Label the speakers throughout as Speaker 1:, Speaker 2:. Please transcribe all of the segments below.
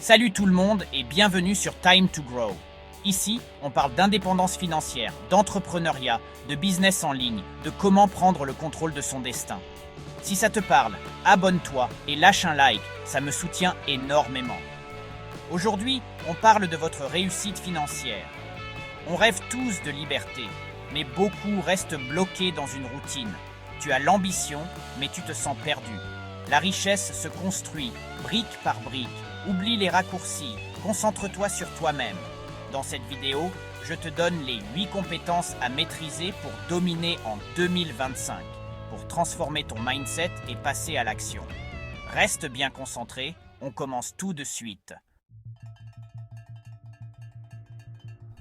Speaker 1: Salut tout le monde et bienvenue sur Time to Grow. Ici, on parle d'indépendance financière, d'entrepreneuriat, de business en ligne, de comment prendre le contrôle de son destin. Si ça te parle, abonne-toi et lâche un like, ça me soutient énormément. Aujourd'hui, on parle de votre réussite financière. On rêve tous de liberté, mais beaucoup restent bloqués dans une routine. Tu as l'ambition, mais tu te sens perdu. La richesse se construit, brique par brique. Oublie les raccourcis, concentre-toi sur toi-même. Dans cette vidéo, je te donne les 8 compétences à maîtriser pour dominer en 2025, pour transformer ton mindset et passer à l'action. Reste bien concentré, on commence tout de suite.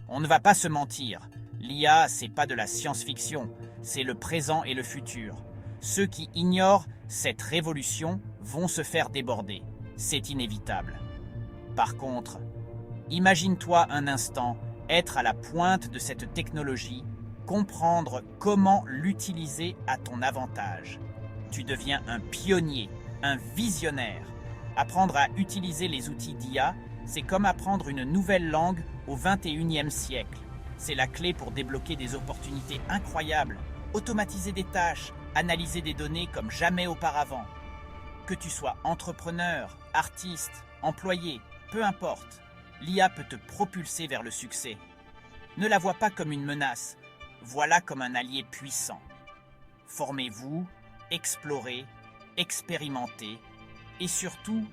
Speaker 1: On ne va pas se mentir, l'IA, c'est pas de la science-fiction, c'est le présent et le futur. Ceux qui ignorent cette révolution vont se faire déborder. C'est inévitable. Par contre, imagine-toi un instant être à la pointe de cette technologie, comprendre comment l'utiliser à ton avantage. Tu deviens un pionnier, un visionnaire. Apprendre à utiliser les outils d'IA, c'est comme apprendre une nouvelle langue au 21e siècle. C'est la clé pour débloquer des opportunités incroyables, automatiser des tâches, analyser des données comme jamais auparavant. Que tu sois entrepreneur, artiste, employé, peu importe, l'IA peut te propulser vers le succès. Ne la vois pas comme une menace, vois-la comme un allié puissant. Formez-vous, explorez, expérimentez et surtout,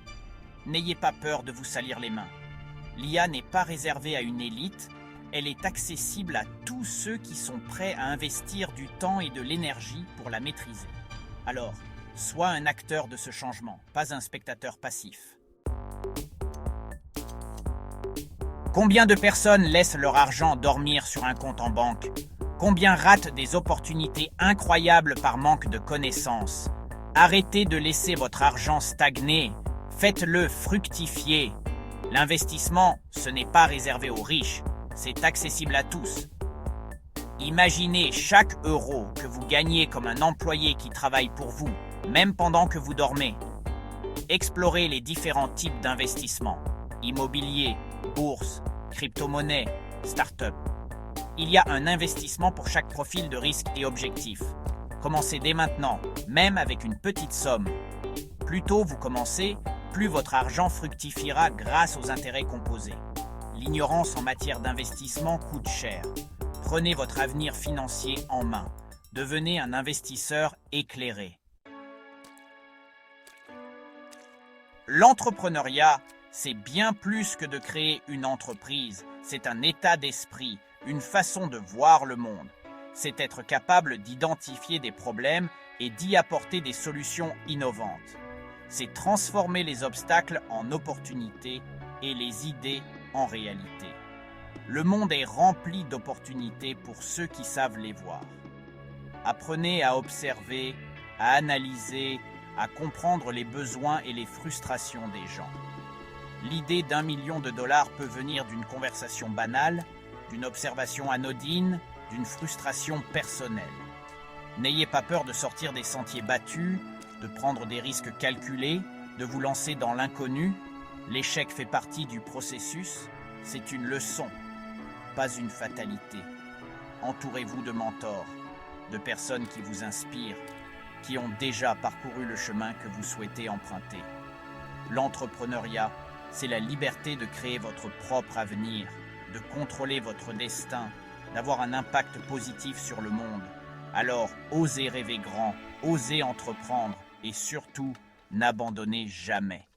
Speaker 1: n'ayez pas peur de vous salir les mains. L'IA n'est pas réservée à une élite, elle est accessible à tous ceux qui sont prêts à investir du temps et de l'énergie pour la maîtriser. Alors, sois un acteur de ce changement, pas un spectateur passif. Combien de personnes laissent leur argent dormir sur un compte en banque? Combien ratent des opportunités incroyables par manque de connaissances? Arrêtez de laisser votre argent stagner, faites-le fructifier. L'investissement, ce n'est pas réservé aux riches, c'est accessible à tous. Imaginez chaque euro que vous gagnez comme un employé qui travaille pour vous, même pendant que vous dormez. Explorez les différents types d'investissements. Immobilier, bourse, crypto-monnaie, start-up. Il y a un investissement pour chaque profil de risque et objectif. Commencez dès maintenant, même avec une petite somme. Plus tôt vous commencez, plus votre argent fructifiera grâce aux intérêts composés. L'ignorance en matière d'investissement coûte cher. Prenez votre avenir financier en main. Devenez un investisseur éclairé. L'entrepreneuriat, c'est bien plus que de créer une entreprise. C'est un état d'esprit, une façon de voir le monde. C'est être capable d'identifier des problèmes et d'y apporter des solutions innovantes. C'est transformer les obstacles en opportunités et les idées en réalité. Le monde est rempli d'opportunités pour ceux qui savent les voir. Apprenez à observer, à analyser, à comprendre les besoins et les frustrations des gens. L'idée d'1 million de dollars peut venir d'une conversation banale, d'une observation anodine, d'une frustration personnelle. N'ayez pas peur de sortir des sentiers battus, de prendre des risques calculés, de vous lancer dans l'inconnu. L'échec fait partie du processus, c'est une leçon, pas une fatalité. Entourez-vous de mentors, de personnes qui vous inspirent, qui ont déjà parcouru le chemin que vous souhaitez emprunter. L'entrepreneuriat, c'est la liberté de créer votre propre avenir, de contrôler votre destin, d'avoir un impact positif sur le monde. Alors, osez rêver grand, osez entreprendre et surtout, n'abandonnez jamais.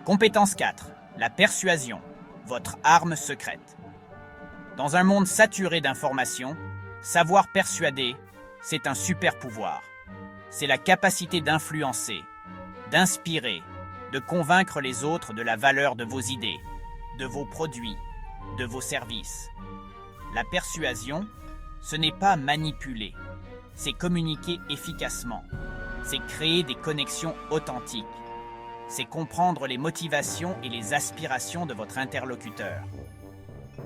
Speaker 1: Compétence 4. La persuasion, votre arme secrète. Dans un monde saturé d'informations, savoir persuader, c'est un super pouvoir. C'est la capacité d'influencer, d'inspirer, de convaincre les autres de la valeur de vos idées, de vos produits, de vos services. La persuasion, ce n'est pas manipuler, c'est communiquer efficacement, c'est créer des connexions authentiques, c'est comprendre les motivations et les aspirations de votre interlocuteur.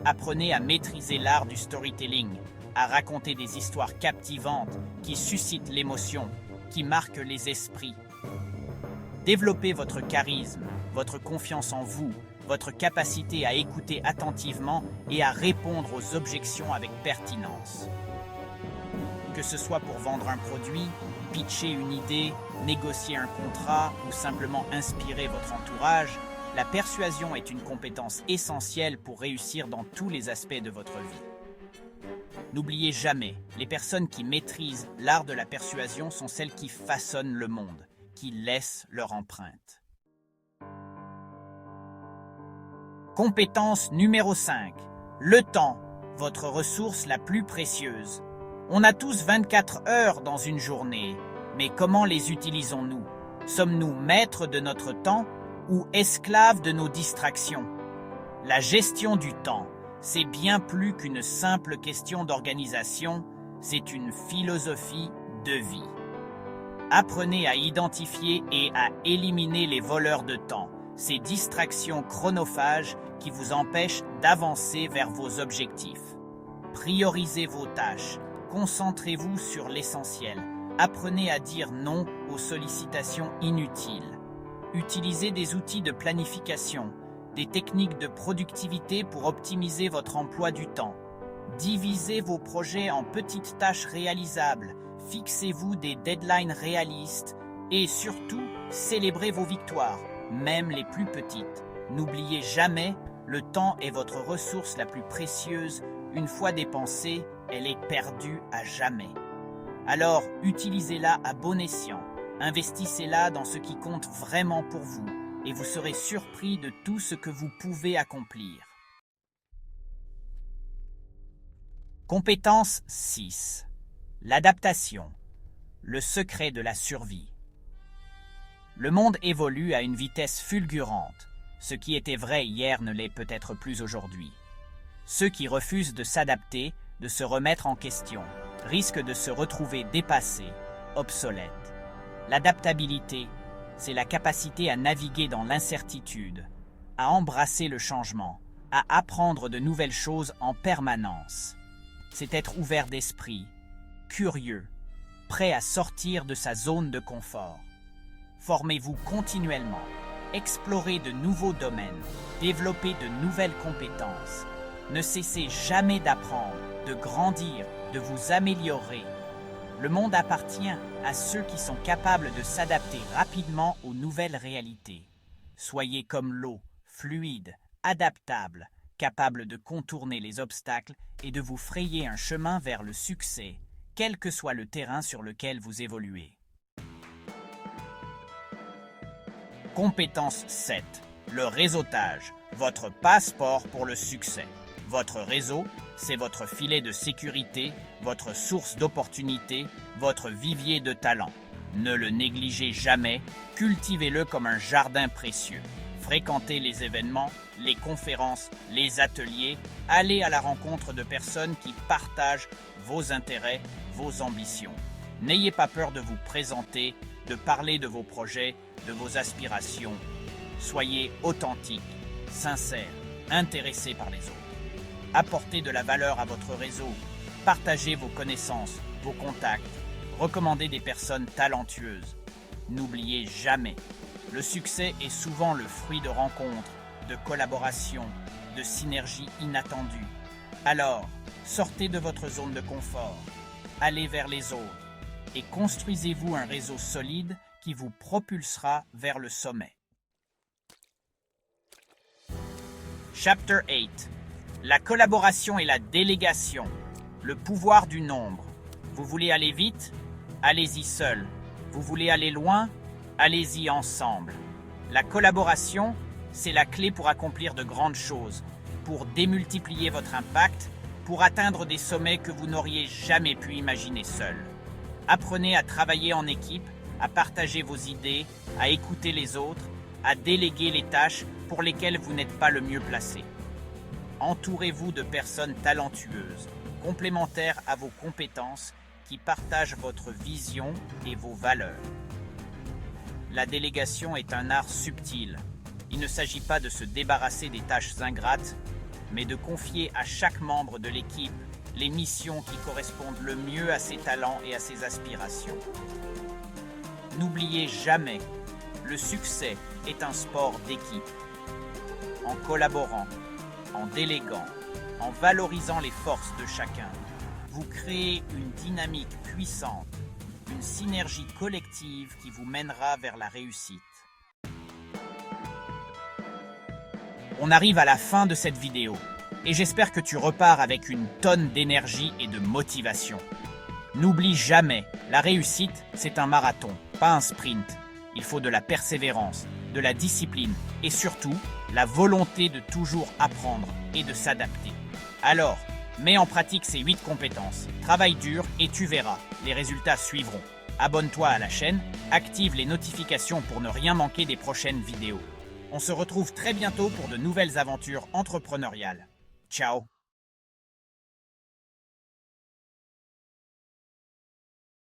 Speaker 1: Apprenez à maîtriser l'art du storytelling, à raconter des histoires captivantes qui suscitent l'émotion, qui marquent les esprits. Développez votre charisme, votre confiance en vous, votre capacité à écouter attentivement et à répondre aux objections avec pertinence. Que ce soit pour vendre un produit, pitcher une idée, négocier un contrat ou simplement inspirer votre entourage, la persuasion est une compétence essentielle pour réussir dans tous les aspects de votre vie. N'oubliez jamais, les personnes qui maîtrisent l'art de la persuasion sont celles qui façonnent le monde, qui laissent leur empreinte. Compétence numéro 5. Le temps, votre ressource la plus précieuse. On a tous 24 heures dans une journée, mais comment les utilisons-nous? Sommes-nous maîtres de notre temps ou esclaves de nos distractions? La gestion du temps, c'est bien plus qu'une simple question d'organisation, c'est une philosophie de vie. Apprenez à identifier et à éliminer les voleurs de temps, ces distractions chronophages qui vous empêchent d'avancer vers vos objectifs. Priorisez vos tâches, concentrez-vous sur l'essentiel. Apprenez à dire non aux sollicitations inutiles. Utilisez des outils de planification, des techniques de productivité pour optimiser votre emploi du temps. Divisez vos projets en petites tâches réalisables, fixez-vous des deadlines réalistes et surtout, célébrez vos victoires, même les plus petites. N'oubliez jamais, le temps est votre ressource la plus précieuse. Une fois dépensée, elle est perdue à jamais. Alors, utilisez-la à bon escient. Investissez-la dans ce qui compte vraiment pour vous et vous serez surpris de tout ce que vous pouvez accomplir. Compétence 6. L'adaptation. Le secret de la survie. Le monde évolue à une vitesse fulgurante. Ce qui était vrai hier ne l'est peut-être plus aujourd'hui. Ceux qui refusent de s'adapter, de se remettre en question, risquent de se retrouver dépassés, obsolètes. L'adaptabilité, c'est la capacité à naviguer dans l'incertitude, à embrasser le changement, à apprendre de nouvelles choses en permanence. C'est être ouvert d'esprit, curieux, prêt à sortir de sa zone de confort. Formez-vous continuellement, explorez de nouveaux domaines, développez de nouvelles compétences. Ne cessez jamais d'apprendre, de grandir, de vous améliorer. Le monde appartient à ceux qui sont capables de s'adapter rapidement aux nouvelles réalités. Soyez comme l'eau, fluide, adaptable, capable de contourner les obstacles et de vous frayer un chemin vers le succès, quel que soit le terrain sur lequel vous évoluez. Compétence 7. Le réseautage, votre passeport pour le succès. Votre réseau, c'est votre filet de sécurité, votre source d'opportunités, votre vivier de talent. Ne le négligez jamais, cultivez-le comme un jardin précieux. Fréquentez les événements, les conférences, les ateliers, allez à la rencontre de personnes qui partagent vos intérêts, vos ambitions. N'ayez pas peur de vous présenter, de parler de vos projets, de vos aspirations. Soyez authentique, sincère, intéressé par les autres. Apportez de la valeur à votre réseau, partagez vos connaissances, vos contacts, recommandez des personnes talentueuses. N'oubliez jamais, le succès est souvent le fruit de rencontres, de collaborations, de synergies inattendues. Alors, sortez de votre zone de confort, allez vers les autres et construisez-vous un réseau solide qui vous propulsera vers le sommet. Chapter 8. La collaboration et la délégation. Le pouvoir du nombre. Vous voulez aller vite? Allez-y seul. Vous voulez aller loin? Allez-y ensemble. La collaboration, c'est la clé pour accomplir de grandes choses, pour démultiplier votre impact, pour atteindre des sommets que vous n'auriez jamais pu imaginer seul. Apprenez à travailler en équipe, à partager vos idées, à écouter les autres, à déléguer les tâches pour lesquelles vous n'êtes pas le mieux placé. Entourez-vous de personnes talentueuses, complémentaires à vos compétences, qui partagent votre vision et vos valeurs. La délégation est un art subtil. Il ne s'agit pas de se débarrasser des tâches ingrates, mais de confier à chaque membre de l'équipe les missions qui correspondent le mieux à ses talents et à ses aspirations. N'oubliez jamais, Le succès est un sport d'équipe. En collaborant, en déléguant, en valorisant les forces de chacun, vous créez une dynamique puissante, une synergie collective qui vous mènera vers la réussite. On arrive à la fin de cette vidéo et j'espère que tu repars avec une tonne d'énergie et de motivation. N'oublie jamais, la réussite, c'est un marathon, pas un sprint. Il faut de la persévérance, de la discipline et surtout, la volonté de toujours apprendre et de s'adapter. Alors, mets en pratique ces 8 compétences, travaille dur et tu verras, les résultats suivront. Abonne-toi à la chaîne, active les notifications pour ne rien manquer des prochaines vidéos. On se retrouve très bientôt pour de nouvelles aventures entrepreneuriales. Ciao!